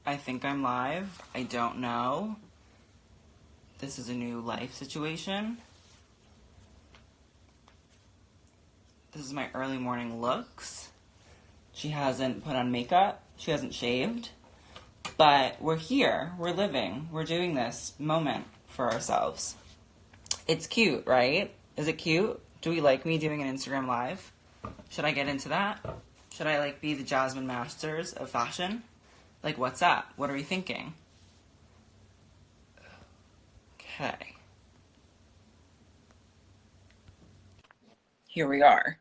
I think I'm live. I don't know. This is a new life situation. This is my early morning looks. She hasn't put on makeup. She hasn't shaved. But we're here. We're living. We're doing this moment for ourselves. It's cute, right? Is it cute? Do we like me doing an Instagram live? Should I get into that? Should I be the Jasmine Masters of fashion? What's up? What are we thinking? Okay. Here we are.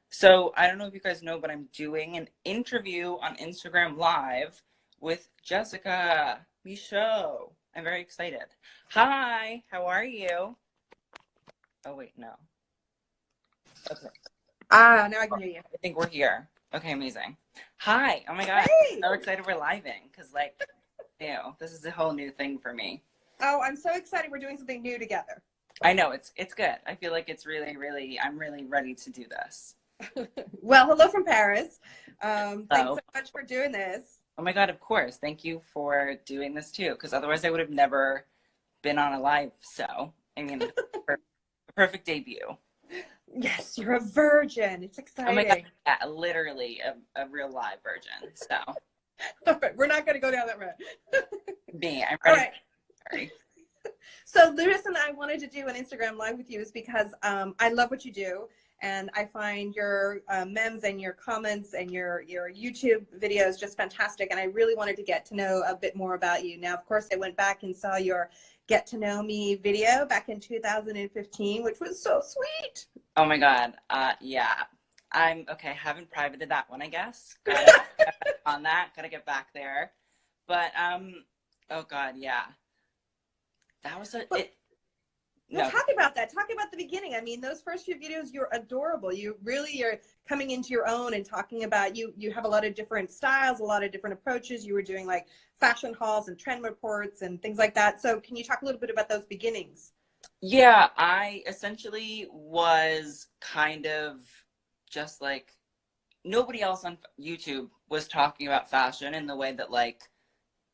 So, I don't know if you guys know, but I'm doing an interview on Instagram Live with Jessica Michaud. I'm very excited. Hi, how are you? Oh, wait, no. Okay. Now I can hear you. I think we're here. Okay, amazing. Hi. Oh my God. Hey! I'm so excited we're living because, this is a whole new thing for me. Oh, I'm so excited we're doing something new together. I know, it's good. I feel like it's really, I'm really ready to do this. Well, hello from Paris. Thanks so much for doing this. Oh my God, of course. Thank you for doing this too, because otherwise I would have never been on a live. So, a perfect debut. Yes, you're a virgin. It's exciting. Oh my God, yeah, literally a real live virgin. So, all right, we're not going to go down that road. I'm ready. All right. Sorry. So the reason I wanted to do an Instagram live with you is because I love what you do. And I find your memes and your comments and your YouTube videos just fantastic. And I really wanted to get to know a bit more about you. Now, of course, I went back and saw your Get to Know Me video back in 2015, which was so sweet. Oh my God. Yeah. I'm okay. Haven't privated that one, I guess. Gotta on that. Gotta get back there. But oh God, yeah. That was No, talk about that. Talk about the beginning. I mean, those first few videos, you're adorable. You really are coming into your own and talking about you have a lot of different styles, a lot of different approaches. You were doing fashion hauls and trend reports and things like that. So can you talk a little bit about those beginnings? Yeah, I essentially was kind of just nobody else on YouTube was talking about fashion in the way that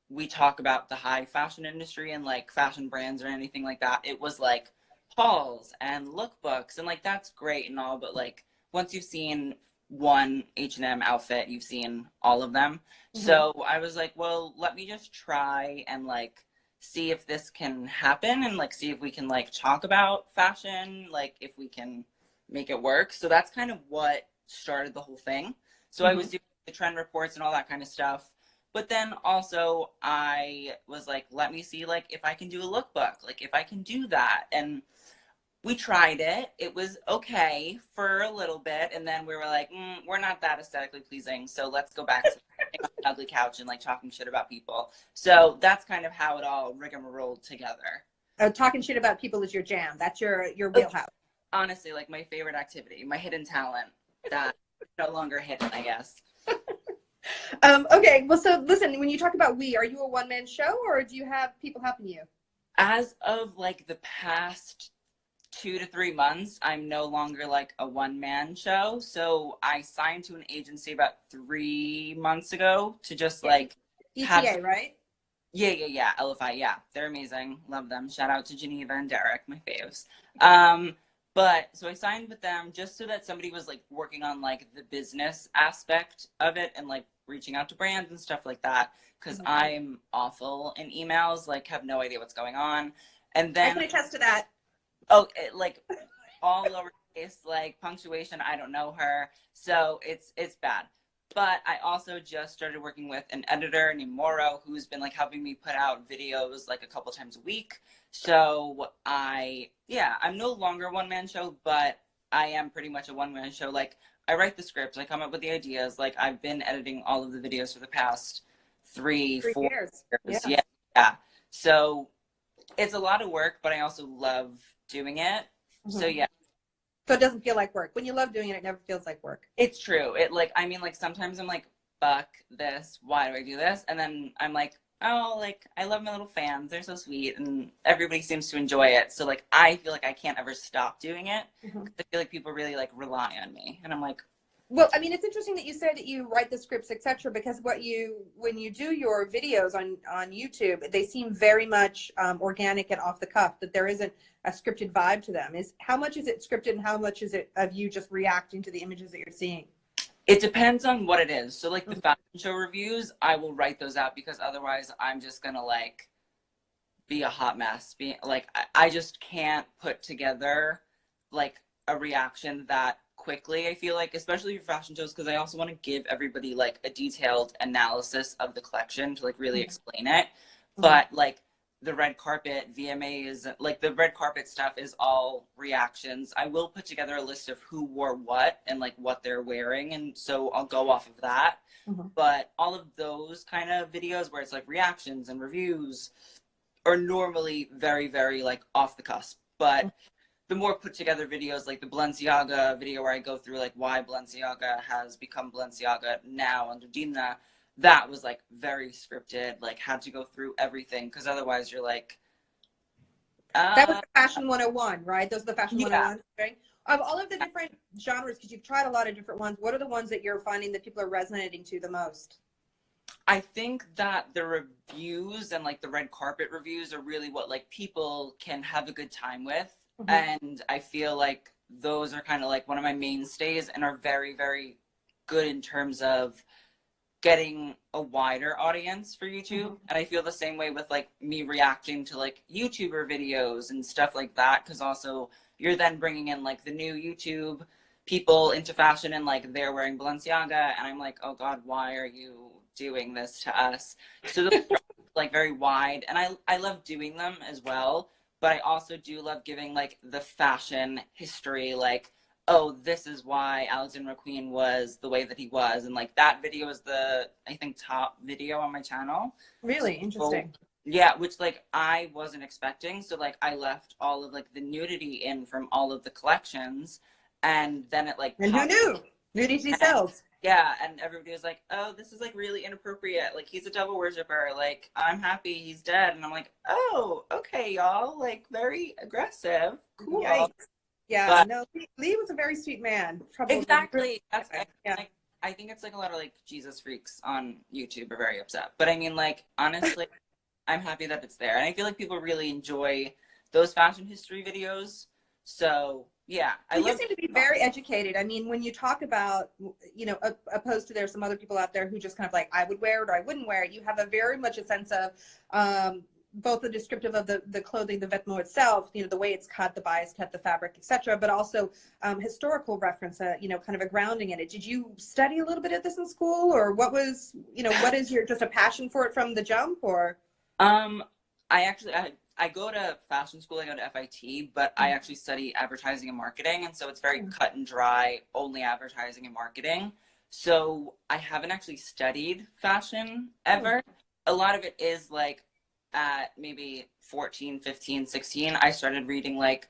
we talk about the high fashion industry and fashion brands or anything like that. It was hauls and lookbooks and that's great and all, but once you've seen one H&M outfit, you've seen all of them. Mm-hmm. So I was well, let me just try and see if this can happen and see if we can talk about fashion, if we can make it work. So that's kind of what started the whole thing. So I was doing the trend reports and all that kind of stuff. But then also I was let me see if I can do a lookbook, if I can do that. And we tried it. It was okay for a little bit. And then we were we're not that aesthetically pleasing. So let's go back to the ugly couch and talking shit about people. So that's kind of how it all rigmarolled together. Talking shit about people is your jam. That's your wheelhouse. Honestly, my favorite activity, my hidden talent that no longer hidden, I guess. Okay, well, so listen, when you talk about are you a one-man show or do you have people helping you? As of the past 2 to 3 months, I'm no longer a one-man show. So I signed to an agency about 3 months ago to just ETA, right? Yeah. LFI, yeah. They're amazing. Love them. Shout out to Geneva and Derek, my faves. But so I signed with them just so that somebody was working on the business aspect of it and reaching out to brands and stuff like that. Cause I'm awful in emails, have no idea what's going on. And then I can attest to that. Oh, all lowercase, punctuation. I don't know her. So it's bad. But I also just started working with an editor named Moro, who's been helping me put out videos a couple times a week. So I'm no longer a one-man show, but I am pretty much a one-man show. I write the scripts, I come up with the ideas. I've been editing all of the videos for the past 4 years. Yeah. So it's a lot of work, but I also love doing it. So yeah. So it doesn't feel like work. When you love doing it, it never feels like work. It's true. It sometimes I'm fuck this. Why do I do this? And then I'm oh, I love my little fans. They're so sweet. And everybody seems to enjoy it. So I feel I can't ever stop doing it. I feel people really rely on me. And I'm Well, I mean, it's interesting that you said that you write the scripts, etc., because when you do your videos on YouTube, they seem very much organic and off the cuff. That there isn't a scripted vibe to them. Is how much is it scripted, and how much is it of you just reacting to the images that you're seeing? It depends on what it is. So like the Mhm. fashion show reviews, I will write those out because otherwise I'm just gonna like be a hot mess. Be like I just can't put together like a reaction that quickly. I feel like, especially for fashion shows, because I also want to give everybody like a detailed analysis of the collection to like really explain it. Mhm. But like the red carpet VMA is like the red carpet stuff is all reactions. I will put together a list of who wore what and like what they're wearing, and so I'll go off of that. Mhm. But all of those kind of videos where it's like reactions and reviews are normally very, very like off the cusp. But the more put together videos, like the Balenciaga video where I go through like why Balenciaga has become Balenciaga now under Dina, that was like very scripted, like had to go through everything because otherwise you're like, That was uh, the Fashion 101, right? Those are the Fashion yeah. 101s, right? Of all of the different genres, because you've tried a lot of different ones, what are the ones that you're finding that people are resonating to the most? I think that the reviews and like the red carpet reviews are really what like people can have a good time with. Mhm. And I feel like those are kind of like one of my mainstays and are very, very good in terms of getting a wider audience for YouTube. Mhm. And I feel the same way with like me reacting to like YouTuber videos and stuff like that. Cause also you're then bringing in like the new YouTube people into fashion and like they're wearing Balenciaga. And I'm like, oh God, why are you doing this to us? So those are like very wide. And I love doing them as well. But I also do love giving like the fashion history, like, oh, this is why Alexander McQueen was the way that he was. And like that video is the, I think, top video on my channel. Really So interesting. yeah, which like I wasn't expecting. So like I left all of like the nudity in from all of the collections. And then it like And who popped. knew? Nudity And sells. yeah, and everybody was like, oh, this is like really inappropriate. Like he's a devil worshiper. Like I'm happy he's dead. And I'm like, oh, okay, y'all. Like very aggressive. Cool. Yikes. Yeah, But no, Lee was a very sweet man. Troubled and exactly. That's yeah. I think it's like a lot of like Jesus freaks on YouTube are very upset. But I mean, like honestly, I'm happy that it's there, and I feel like people really enjoy those fashion history videos. So yeah, I Well, you love. seem to be very educated. I mean, when you talk about, opposed to there's some other people out there who just kind of like, I would wear it or I wouldn't wear it. You have a very much a sense of both the descriptive of the clothing, the vêtement itself, the way it's cut, the bias cut, the fabric, etc., but also historical reference, kind of a grounding in it. Did you study a little bit of this in school, or what was, what is your just a passion for it from the jump, or? Um, I go to fashion school. I go to FIT, but I actually study advertising and marketing, and so it's very cut and dry, only advertising and marketing. So I haven't actually studied fashion ever. A lot of it is like at maybe 14, 15, 16, I started reading like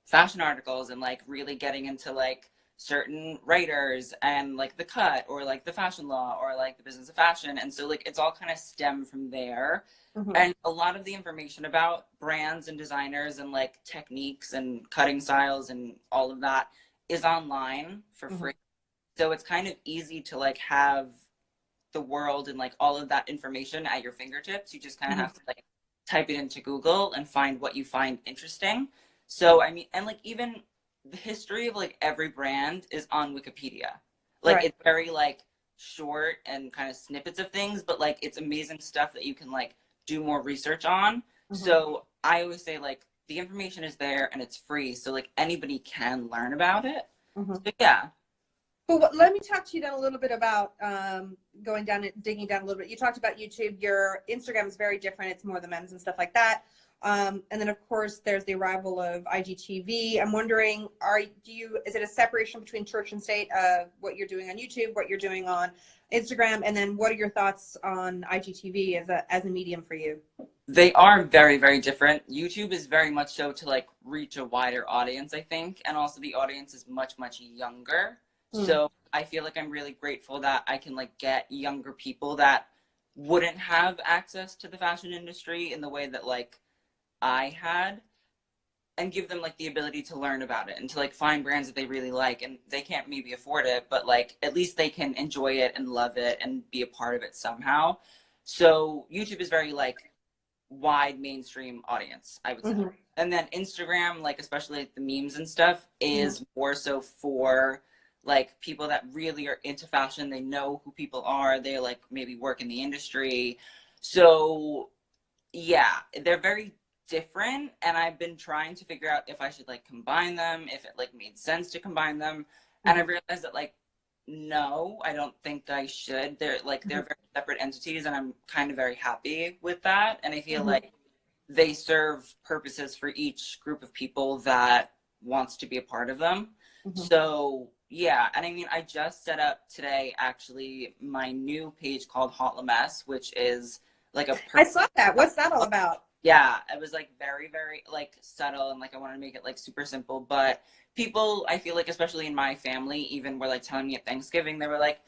fashion articles and like really getting into like certain writers and like the cut or like the fashion law or like the business of fashion. And so like it's all kind of stemmed from there. Mhm. And a lot of the information about brands and designers and like techniques and cutting styles and all of that is online for Mhm. free. So it's kind of easy to like have the world and like all of that information at your fingertips. You just kind of Mhm. have to like type it into Google and find what you find interesting. So I mean, and like even the history of like every brand is on Wikipedia. Like Right. it's very like short and kind of snippets of things, but like it's amazing stuff that you can like do more research on. Mhm. So I always say like the information is there and it's free, so like anybody can learn about it. Mhm. So yeah. Well, let me talk to you then a little bit about going down and digging down a little bit. You talked about YouTube. Your Instagram is very different. It's more the memes and stuff like that. And then of course there's the arrival of IGTV. I'm wondering, is it a separation between church and state of what you're doing on YouTube, what you're doing on Instagram, and then what are your thoughts on IGTV as a medium for you? They are very, very different. YouTube is very much so to like reach a wider audience, I think, and also the audience is much, much younger. Mm. So I feel like I'm really grateful that I can like get younger people that wouldn't have access to the fashion industry in the way that like I had. and give them like the ability to learn about it and to like find brands that they really like, and they can't maybe afford it, but like at least they can enjoy it and love it and be a part of it somehow. So YouTube is very like wide mainstream audience, I would say. Mm-hmm. And then Instagram, like especially like the memes and stuff, Mm-hmm. is more so for like people that really are into fashion. They know who people are. They like maybe work in the industry. So yeah, they're very different, and I've been trying to figure out if I should like combine them, if it like made sense to combine them. And I Mm-hmm. realized that like no, I don't think I should. They're very separate entities, and I'm kind of very happy with that. And I feel Mm-hmm. like they serve purposes for each group of people that wants to be a part of them. Mm-hmm. So yeah, and I mean, I just set up today actually my new page called HauteLeMode, which is like a I saw that. What's that all about? yeah, it was like very, very like subtle, and like I wanted to make it like super simple. But people, I feel like, especially in my family, even were like telling me at Thanksgiving, they were like,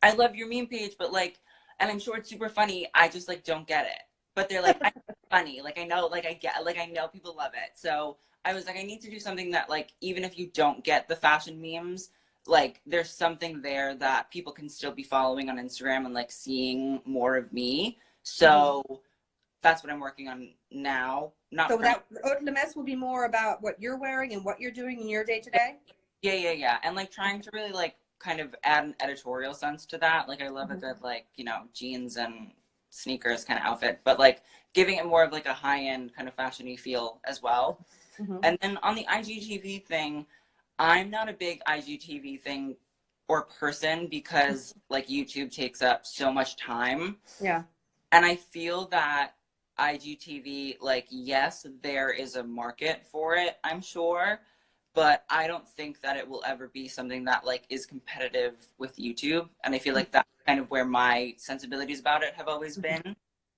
I love your meme page, but like, and I'm sure it's super funny. I just like don't get it. But they're like, I funny. Like I know, like I get, like I know people love it. So I was like, I need to do something that like, even if you don't get the fashion memes, like there's something there that people can still be following on Instagram and like seeing more of me. Mm-hmm. So that's what I'm working on now. Not So permanent. that HauteLeMode will be more about what you're wearing and what you're doing in your day to day. Yeah. And like trying to really like kind of add an editorial sense to that. Like I love a Mm-hmm. good like, you know, jeans and sneakers kind of outfit, but like giving it more of like a high end kind of fashiony feel as well. Mm-hmm. And then on the IGTV thing, I'm not a big IGTV thing or person because like YouTube takes up so much time. Yeah. And I feel that IGTV, like, yes, there is a market for it, I'm sure, but I don't think that it will ever be something that like is competitive with YouTube. And I feel like that's kind of where my sensibilities about it have always been. And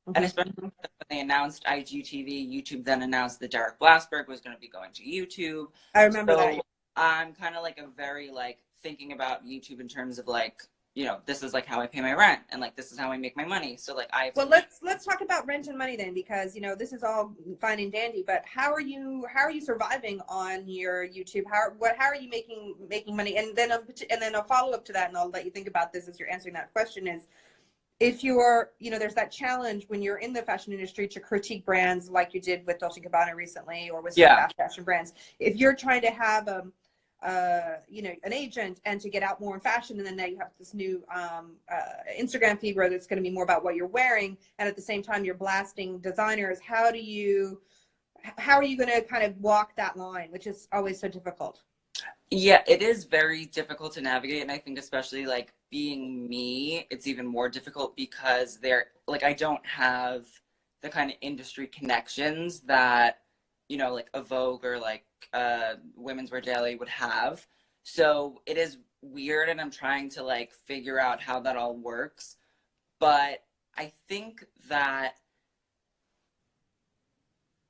Mm-hmm. especially when they announced IGTV, YouTube then announced that Derek Blasberg was going to be going to YouTube. I remember that. So I'm kind of like a very like thinking about YouTube in terms of like, you know, this is like how I pay my rent and like this is how I make my money. So like I have Well, to let's talk about rent and money then, because this is all fine and dandy. But how are you surviving on your YouTube? How are you making money? And then a follow up to that, and I'll let you think about this as you're answering that question is, if you're, there's that challenge when you're in the fashion industry to critique brands like you did with Dolce & Gabbana recently, or with some yeah. fast fashion brands. If you're trying to have an agent and to get out more in fashion, and then now you have this new Instagram feed where it's going to be more about what you're wearing, and at the same time you're blasting designers. How are you going to kind of walk that line, which is always so difficult? Yeah, it is very difficult to navigate, and I think especially like being me, it's even more difficult because I don't have the kind of industry connections that, you know, like a Vogue or like Women's Wear Daily would have. So it is weird, and I'm trying to like figure out how that all works. But I think that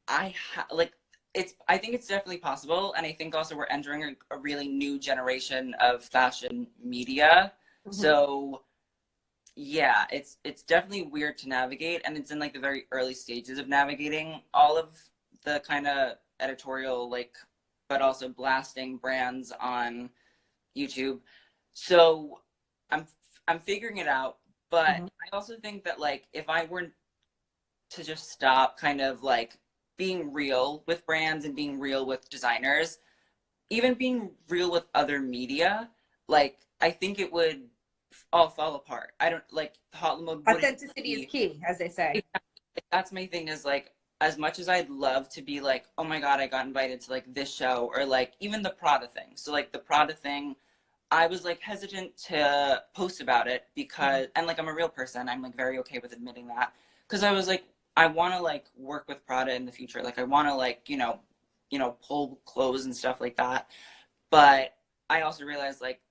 I think it's definitely possible, and I think also we're entering a really new generation of fashion media. Mm-hmm. So yeah, it's definitely weird to navigate, and it's in like the very early stages of navigating all of the kind of editorial like, but also blasting brands on YouTube. So I'm I'm figuring it out, but Mm-hmm. I also think that like if I were to just stop kind of like being real with brands and being real with designers, even being real with other media, like I think it would all fall apart. I don't like HauteLeMode wouldn't Authenticity is be. key, as they say. That's my thing is like as much as I'd love to be like, oh my God, I got invited to like this show or like even the Prada thing. So like the Prada thing, I was like hesitant to post about it because, and like I'm a real person, I'm like very okay with admitting that because I was like, I want to like work with Prada in the future. Like I want to like, pull clothes and stuff like that. But I also realized like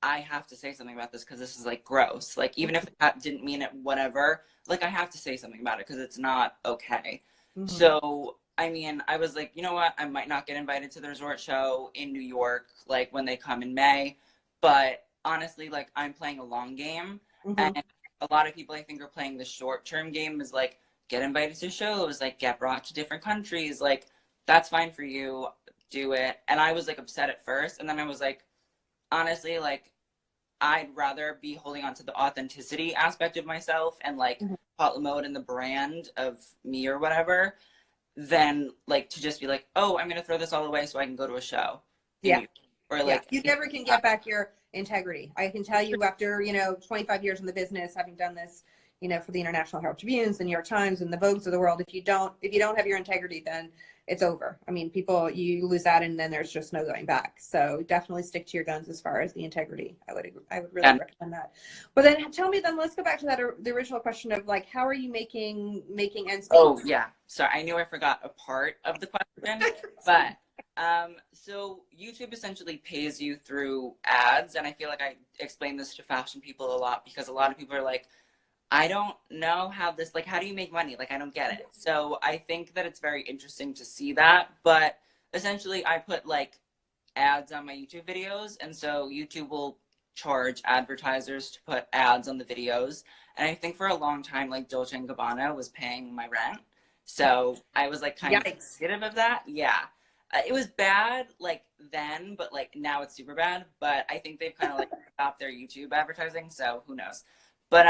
I have to say something about this because this is like gross. Like even if that didn't mean it, whatever, like I have to say something about it because it's not okay. Mm-hmm. So I mean, I was like, you know what? I might not get invited to the resort show in New York, like when they come in May. But honestly, like I'm playing a long game, Mm-hmm. and a lot of people I think are playing the short term game is like get invited to shows, like get brought to different countries, like that's fine for you, do it. And I was like upset at first, and then I was like, honestly, like I'd rather be holding on to the authenticity aspect of myself and like Mhm. HauteLeMode and the brand of me or whatever, than like to just be like, oh, I'm gonna throw this all away so I can go to a show in Yeah. New York. Or Yeah. like, You never can get back your integrity. I can tell you after, 25 years in the business, having done this, for the International Herald Tribunes, the New York Times, and the Vogues of the world, if you don't have your integrity, then it's over. I mean, you lose that, and then there's just no going back. So definitely stick to your guns as far as the integrity. I would really and recommend that. But then tell me, then let's go back to the original question of like, how are you making ends meet? oh yeah, sorry, I knew I forgot a part of the question, but so YouTube essentially pays you through ads, and I feel like I explain this to fashion people a lot because a lot of people are like, I don't know how this, like, how do you make money? Like, I don't get it. So I think that it's very interesting to see that. But essentially, I put like ads on my YouTube videos. And so YouTube will charge advertisers to put ads on the videos. And I think for a long time, like Dolce & Gabbana was paying my rent. So I was like kind of Yikes. appreciative of that. Yeah. It was bad like then, but like now it's super bad. But I think they've kind of like stopped their YouTube advertising. So who knows? But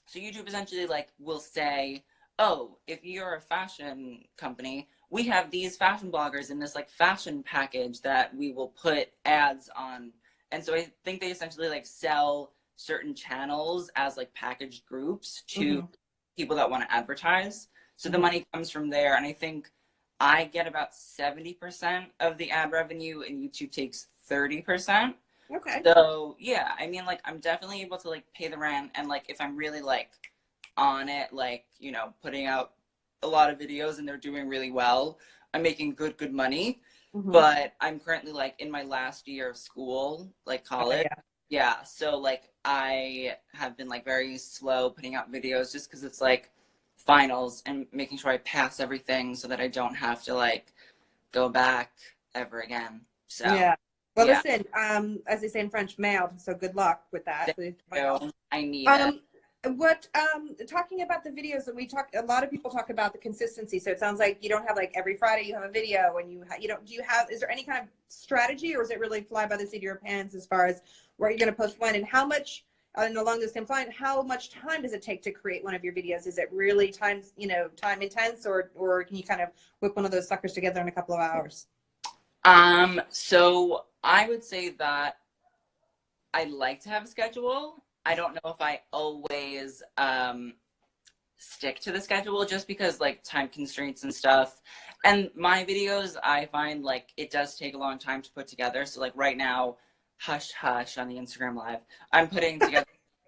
so YouTube essentially like will say, oh, if you're a fashion company, we have these fashion bloggers in this like fashion package that we will put ads on. And so I think they essentially like sell certain channels as like packaged groups to Hmm. people that want to advertise. So the Hmm. money comes from there. And I think I get about 70% of the ad revenue and YouTube takes 30%. Okay. So yeah, I mean, like I'm definitely able to like pay the rent, and like if I'm really like on it, like putting out a lot of videos and they're doing really well, I'm making good money. Hmm. But I'm currently like in my last year of school, like Oh college. yeah. Yeah, so like I have been like very slow putting out videos just because it's like finals and making sure I pass everything so that I don't have to like go back ever again. So Yeah. Well, yeah. listen, as they say in French, merde. So good luck with that. Thank With everyone else. you. I need it. Um, talking about the videos that we talk, a lot of people talk about the consistency. So it sounds like you don't have like every Friday you have a video, and you don't. Do you have? Is there any kind of strategy, or is it really fly by the seat of your pants as far as where you're going to post when and how much? And along the same line, how much time does it take to create one of your videos? Is it really time intense, or can you kind of whip one of those suckers together in a couple of hours? So I would say that I like to have a schedule. I don't know if I always stick to the schedule just because like time constraints and stuff. And my videos, I find like it does take a long time to put together. So like right now, hush hush on the Instagram live, I'm putting together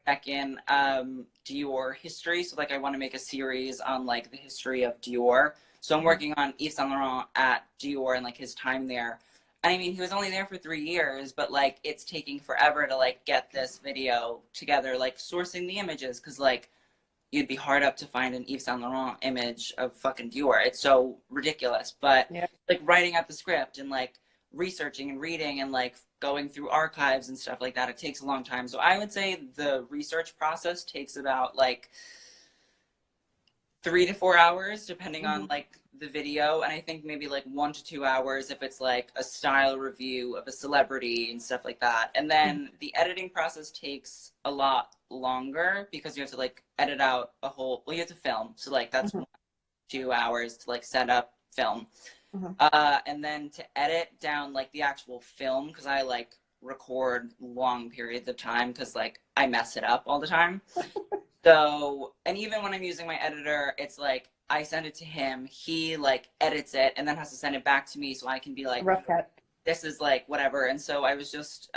second Dior history. So like I want to make a series on like the history of Dior. So I'm working on Yves Saint Laurent at Dior and like his time there. And I mean, he was only there for 3 years, but like it's taking forever to like get this video together, like sourcing the images, because like you'd be hard up to find an Yves Saint Laurent image of fucking Dior. It's so ridiculous. But Yeah. like writing out the script and like researching and reading and like going through archives and stuff like that, it takes a long time. So I would say the research process takes about like 3 to 4 hours, depending on Hmm. like the video. And I think maybe like 1 to 2 hours if it's like a style review of a celebrity and stuff like that. And then the editing process takes a lot longer because you have to like edit out a whole, well, you have to film. So like that's Hmm. 1 to 2 hours to like set up film. Hmm. And then to edit down like the actual film, because I like record long periods of time because like I mess it up all the time. So, and even when I'm using my editor, it's like I send it to him, he like edits it and then has to send it back to me so I can be like, Rough cut. this is like whatever. And so I was just,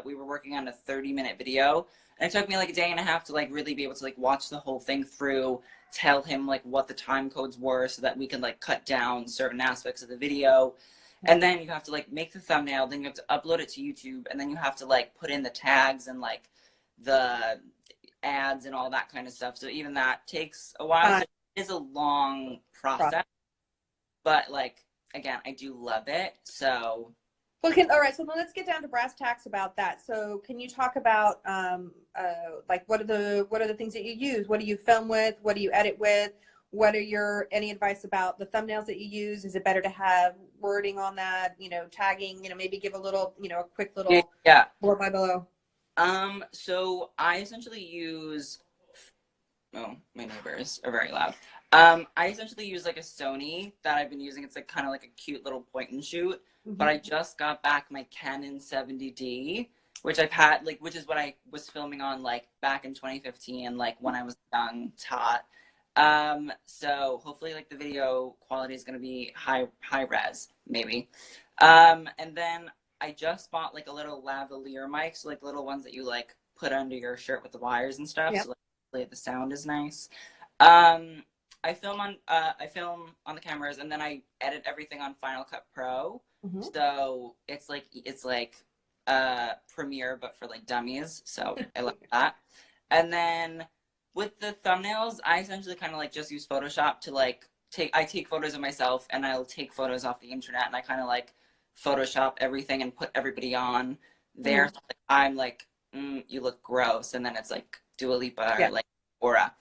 we were working on a 30-minute video, and it took me like a day and a half to like really be able to like watch the whole thing through, tell him like what the time codes were so that we can like cut down certain aspects of the video. And then you have to like make the thumbnail, then you have to upload it to YouTube, and then you have to like put in the tags and like the ads and all that kind of stuff. So even that takes a while. So it is a long process, but like again, I do love it. So Well, all right. So then let's get down to brass tacks about that. So can you talk about like what are the things that you use? What do you film with? What do you edit with? what are your, any advice about the thumbnails that you use? Is it better to have wording on that, you know, tagging, you know, maybe give a little, you know, a quick little Yeah. below by below? So I essentially use, oh, my neighbors are very loud. I essentially use like a Sony that I've been using. It's like kind of like a cute little point and shoot, but I just got back my Canon 70D, which I've had like, which is what I was filming on like back in 2015, like when I was young, it's hot. So hopefully like the video quality is going to be high res, maybe. And then I just bought like a little lavalier mic, so like little ones that you like put under your shirt with the wires and stuff. Yeah. So like the sound is nice. I film on the cameras and then I edit everything on Final Cut Pro. So it's like Premiere but for like dummies. So I love that. And then with the thumbnails, I essentially kind of like just use Photoshop to like take photos of myself and I'll take photos off the internet and I kind of like Photoshop everything and put everybody on there. So, like, I'm like, you look gross, and then it's like Dua Lipa or like Aura.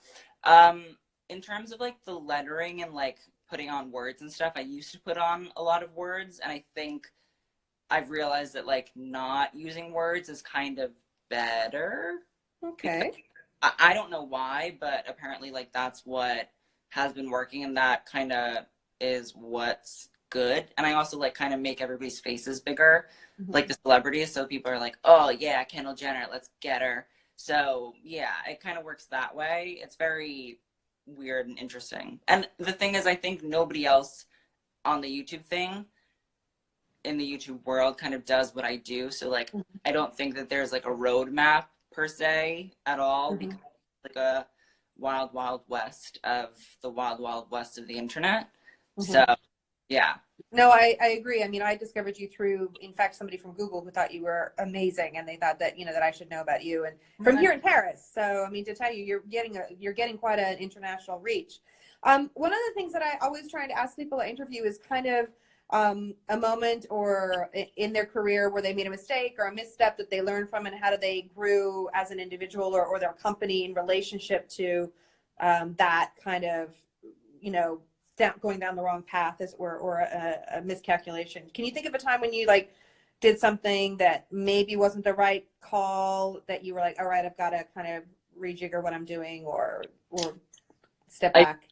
In terms of like the lettering and like putting on words and stuff, I used to put on a lot of words, and I think I've realized that like not using words is kind of better. Okay. I don't know why, but apparently like that's what has been working, and that kind of is what's good. And I also like kind of make everybody's faces bigger, like the celebrities, so people are like, oh yeah, Kendall Jenner, let's get her. So yeah, it kind of works that way. It's very weird and interesting. And the thing is, I think nobody else on the YouTube thing in the YouTube world kind of does what I do. So like, I don't think that there's like a roadmap per se at all, because it's like a wild west of the wild west of the internet. So yeah. No, I agree. I mean, I discovered you through, in fact, somebody from Google who thought you were amazing, and they thought that, you know, that I should know about you, and from here in Paris. So, I mean, to tell you, you're getting quite an international reach. One of the things that I always try to ask people I interview is kind of a moment or in their career where they made a mistake or a misstep that they learned from, and how do they grew as an individual or their company in relationship to that kind of, you know, going down the wrong path or a miscalculation. Can you think of a time when you like did something that maybe wasn't the right call, that you were like, all right, I've got to kind of rejigger what I'm doing or step back?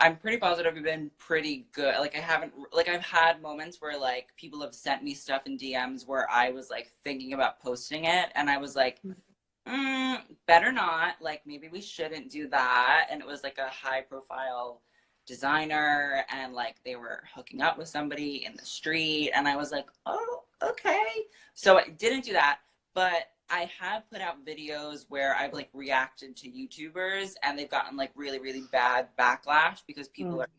I'm pretty positive I've been pretty good. Like I've had moments where like people have sent me stuff in DMs where I was like thinking about posting it and I was like, better not, like maybe we shouldn't do that. And it was like a high profile designer and like they were hooking up with somebody in the street and I was like, oh, okay. So I didn't do that, but I have put out videos where I've like reacted to YouTubers and they've gotten like really bad backlash because people are like,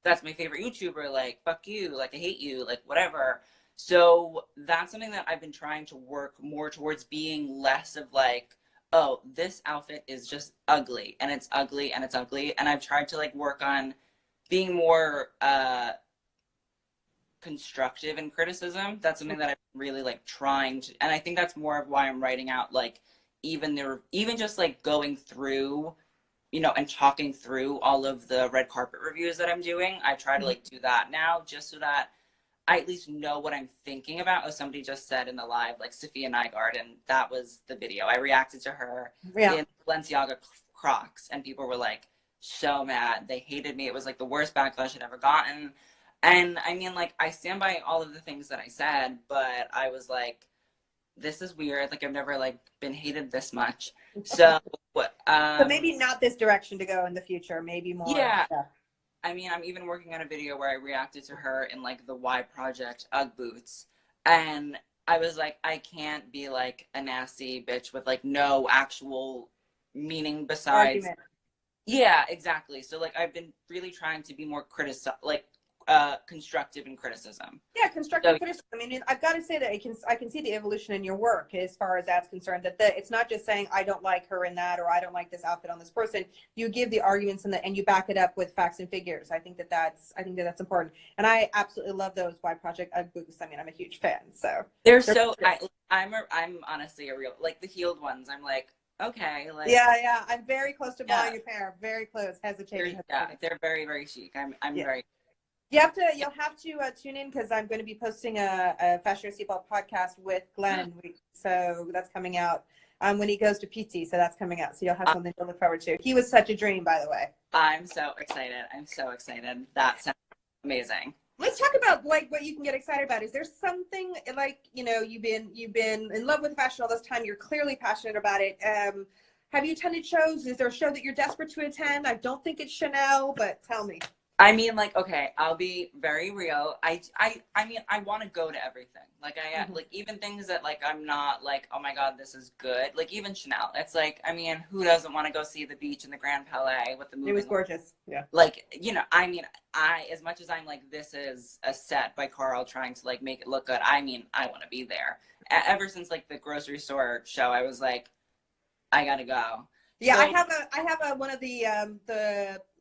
that's my favorite YouTuber, like fuck you, like I hate you, like whatever. So that's something that I've been trying to work more towards, being less of like, oh, this outfit is just ugly and it's ugly and it's ugly. And I've tried to like work on being more constructive in criticism. That's something that I'm really like trying to, and I think that's more of why I'm writing out like even just like going through, you know, and talking through all of the red carpet reviews that I'm doing. I try to like do that now just so that I at least know what I'm thinking about. Oh, somebody just said in the live, like Sophia Nygaard, that was the video. I reacted to her in Balenciaga Crocs, and people were like so mad. They hated me. It was like the worst backlash I'd ever gotten. And I mean, like, I stand by all of the things that I said, but I was like, this is weird. Like, I've never like been hated this much. So, so maybe not this direction to go in the future. Maybe more. Yeah. I mean, I'm even working on a video where I reacted to her in like the Y Project Ugg boots. And I was like, I can't be like a nasty bitch with like no actual meaning besides. Argument. Yeah, exactly. So like I've been really trying to be more constructive in criticism. Yeah, constructive criticism. I mean, I've got to say that I can see the evolution in your work as far as that's concerned. That it's not just saying I don't like her in that, or I don't like this outfit on this person. You give the arguments and you back it up with facts and figures. I think that's important, and I absolutely love those Y Project Ugg boots. I mean, I'm a huge fan. So they're so. I'm honestly a real, like the heeled ones. I'm like, okay, like Yeah. I'm very close to yeah, buying a pair. Very close. Hesitating. yeah, they're very, very chic. I'm Yeah. very You'll have to tune in because I'm going to be posting a Fashion Seatbelt podcast with Glenn. So that's coming out when he goes to PT. So that's coming out. So you'll have something to look forward to. He was such a dream, by the way. I'm so excited. I'm so excited. That sounds amazing. Let's talk about like what you can get excited about. Is there something like, you know, you've been in love with fashion all this time. You're clearly passionate about it. Have you attended shows? Is there a show that you're desperate to attend? I don't think it's Chanel, but tell me. I mean, like, okay, I'll be very real. I mean, I want to go to everything. Like, like, even things that, like, I'm not, like, oh my God, this is good. Like, even Chanel. It's like, I mean, who doesn't want to go see the beach in the Grand Palais with the moving? It was gorgeous. Yeah. Like, you know, I mean, as much as I'm like, this is a set by Carl trying to, like, make it look good, I mean, I want to be there. Ever since, like, the grocery store show, I was like, I gotta go. Yeah, So, I have one of the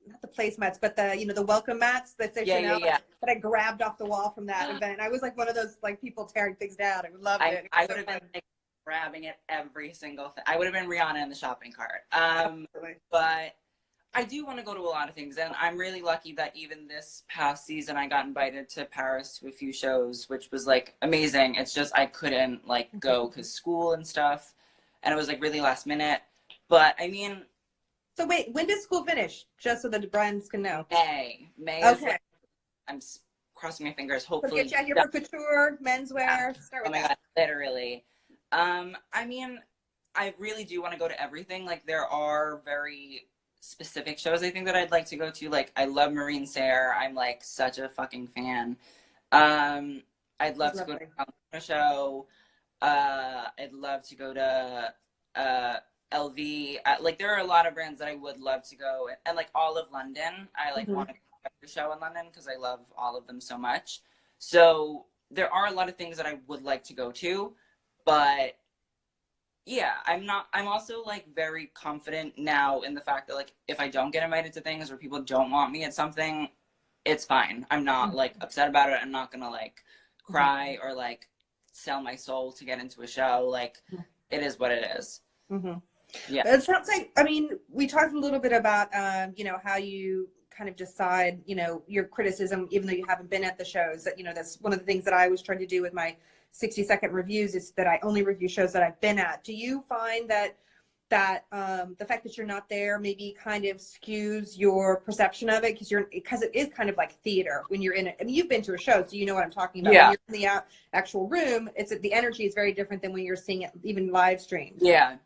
not the placemats, but the, you know, the welcome mats that say Chanel yeah. that I grabbed off the wall from that event. I was like one of those like people tearing things down. I loved it. I would have been like, grabbing it every single thing. I would have been Rihanna in the shopping cart. But I do want to go to a lot of things, and I'm really lucky that even this past season I got invited to Paris to a few shows, which was like amazing. It's just I couldn't like go because school and stuff, and it was like really last minute. But I mean, so wait, when does school finish? Just so that the brands can know. May. Okay. Like, I'm crossing my fingers. Hopefully, so get you out here for couture, menswear. Start with oh my God, literally. I mean, I really do want to go to everything. Like, there are very specific shows I think that I'd like to go to. Like, I love Marine Serre. I'm like such a fucking fan. I'd love to go to a show. I'd love to go to LV. Like, there are a lot of brands that I would love to go, and like all of London. I like want to go to every show in London because I love all of them so much. So there are a lot of things that I would like to go to, but yeah, I'm also like very confident now in the fact that like if I don't get invited to things or people don't want me at something, it's fine. I'm not like upset about it. I'm not gonna like cry or like sell my soul to get into a show. Like, it is what it is. Yeah. It sounds like, I mean, we talked a little bit about, you know, how you kind of decide, you know, your criticism, even though you haven't been at the shows. That, you know, that's one of the things that I was trying to do with my 60-second reviews is that I only review shows that I've been at. Do you find that the fact that you're not there maybe kind of skews your perception of it because it is kind of like theater when you're in it? I mean, you've been to a show, so you know what I'm talking about. Yeah. When you're in the actual room, the energy is very different than when you're seeing it even live streamed. Yeah.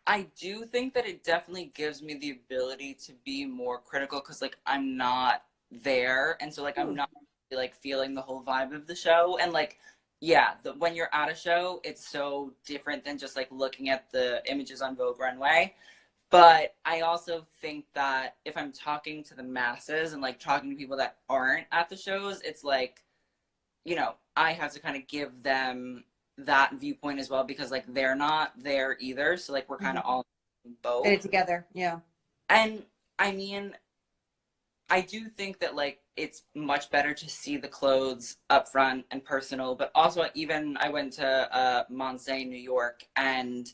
I do think that it definitely gives me the ability to be more critical because like I'm not there, and so like I'm not like feeling the whole vibe of the show. And like, yeah, when you're at a show, it's so different than just like looking at the images on Vogue Runway. But I also think that if I'm talking to the masses and like talking to people that aren't at the shows, it's like, you know, I have to kind of give them that viewpoint as well because like they're not there either. So like we're kind of all both in it together. Yeah. And I mean, I do think that like it's much better to see the clothes up front and personal, but also even I went to Monse, New York, and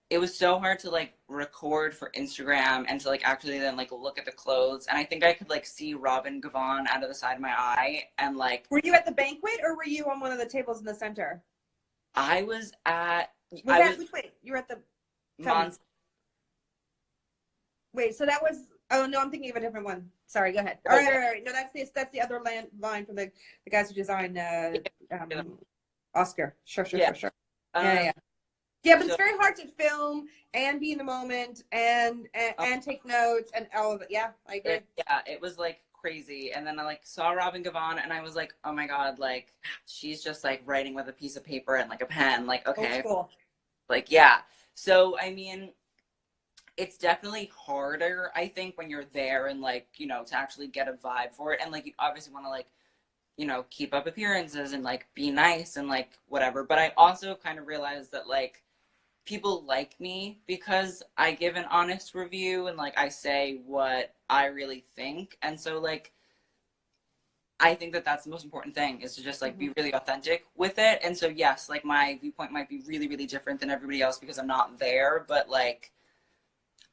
it was so hard to like record for Instagram and to like actually then like look at the clothes. And I think I could like see Robin Gavon out of the side of my eye. And like, were you at the banquet or were you on one of the tables in the center? I was at which way? You were at the Monse. Wait, so that was, oh no, I'm thinking of a different one. Sorry, go ahead. All right. No, that's the other line from the guys who designed Oscar. Sure. Yeah. Yeah, but it's very hard to film and be in the moment and take notes and all of it. Yeah, I agree. It was like crazy. And then I like saw Robin Gavon and I was like, oh my God, like she's just like writing with a piece of paper and like a pen. Like, okay. Old school. Like, yeah. So, I mean, it's definitely harder, I think, when you're there and like, you know, to actually get a vibe for it. And like, you obviously want to like, you know, keep up appearances and like be nice and like whatever. But I also kind of realized that like people like me because I give an honest review and like I say what I really think. And so like I think that that's the most important thing, is to just like Mm-hmm. be really authentic with it. And so yes, like my viewpoint might be really, really different than everybody else because I'm not there, but like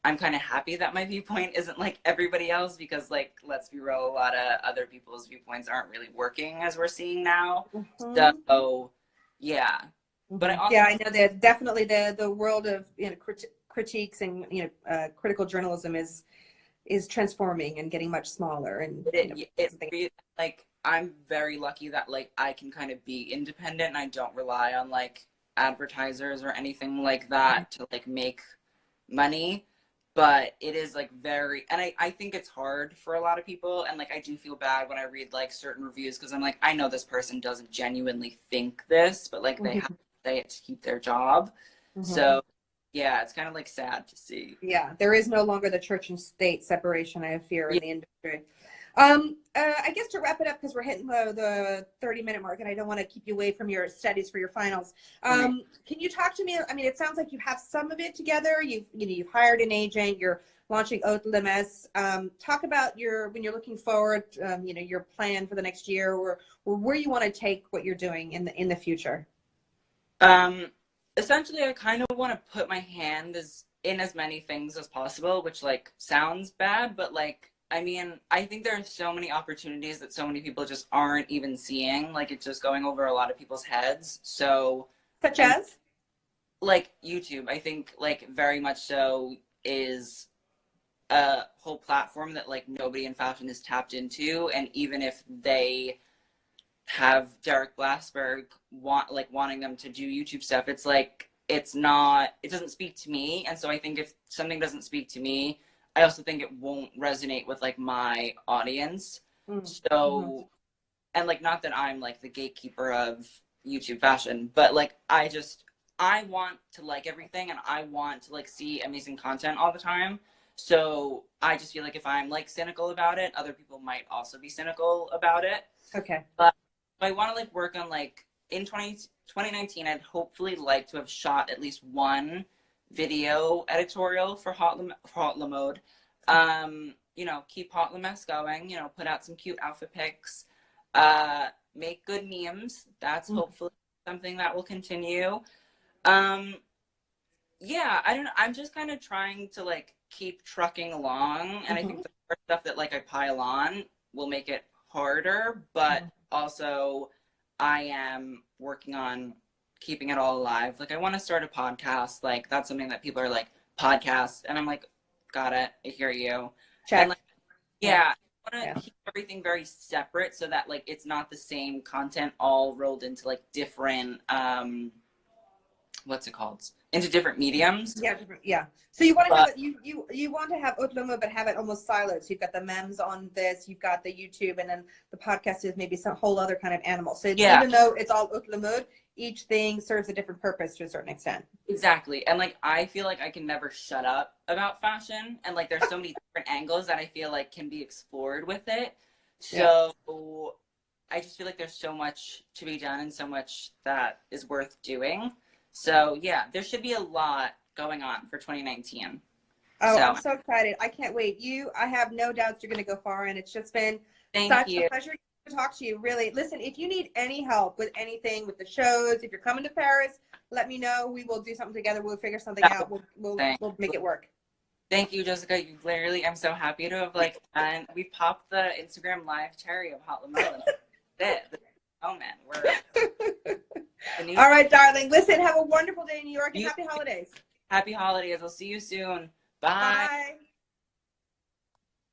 I'm kind of happy that my viewpoint isn't like everybody else, because like let's be real, a lot of other people's viewpoints aren't really working as we're seeing now. Mm-hmm. So yeah. But I Mm-hmm. also Yeah, I know that definitely the world of critiques and critical journalism is transforming and getting much smaller, and like I'm very lucky that like I can kind of be independent and I don't rely on like advertisers or anything like that to like make money. But it is like very, and I think it's hard for a lot of people, and like I do feel bad when I read like certain reviews, because I'm like, I know this person doesn't genuinely think this, but like they have Mm-hmm. to say it to keep their job. Mm-hmm. So yeah, it's kind of like sad to see. Yeah, there is no longer the church and state separation, I fear, in Yeah. the industry. I guess to wrap it up, because we're hitting the 30-minute mark, and I don't want to keep you away from your studies for your finals. Can you talk to me? I mean, it sounds like you have some of it together. You've hired an agent. You're launching HauteLeMode. Talk about when you're looking forward. Your plan for the next year, or where you want to take what you're doing in the future. Um, Essentially, I kind of want to put my hand in as many things as possible, which like sounds bad, but like, I mean, I think there are so many opportunities that so many people just aren't even seeing. Like, it's just going over a lot of people's heads. So, Such and as? like YouTube, I think like very much so is a whole platform that like nobody in fashion is tapped into. And even if they have Derek Glassberg wanting them to do YouTube stuff, it's like it doesn't speak to me. And so I think if something doesn't speak to me, I also think it won't resonate with like my audience. Mm-hmm. So, and like not that I'm like the gatekeeper of YouTube fashion, but like I want to like everything, and I want to like see amazing content all the time. So I just feel like if I'm like cynical about it, other people might also be cynical about it. Okay. But I want to like work on like in 2019, I'd hopefully like to have shot at least one video editorial for HauteLeMode. Keep HauteLeMess going, put out some cute outfit pics, make good memes. That's hopefully something that will continue. Um, yeah, I don't know. I'm just kind of trying to like keep trucking along, and I Mm-hmm. think the more stuff that like I pile on will make it harder, but also I am working on keeping it all alive. Like I want to start a podcast. Like that's something that people are like, podcast, and I'm like, got it. I hear you. And Check. like, Yeah. yeah, I want Yeah. to keep everything very separate so that like it's not the same content all rolled into like different what's it called? Into different mediums. Yeah, different, yeah. So you want to have But it, you want to have HauteLeMode, but have it almost siloed. So you've got the memes on this, you've got the YouTube, and then the podcast is maybe some whole other kind of animal. So yeah, even though it's all HauteLeMode, each thing serves a different purpose to a certain extent. exactly. And like I feel like I can never shut up about fashion, and like there's so many different angles that I feel like can be explored with it. Yeah. So I just feel like there's so much to be done and so much that is worth doing. So yeah, there should be a lot going on for 2019. Oh, So I'm so excited. I can't wait. I have no doubts you're going to go far, and it's just been thank such a you. pleasure to talk to you. Really. Listen, if you need any help with anything with the shows, if you're coming to Paris, let me know. We will do something together. We'll figure something out. We'll make it work. Thank you, Jessica. You literally, I'm so happy to have like, and we popped the Instagram live cherry of HauteLeMode. That's it. Oh man, we're All right, darling. Listen, have a wonderful day in New York, and happy holidays. Happy holidays. I'll see you soon. Bye. Bye.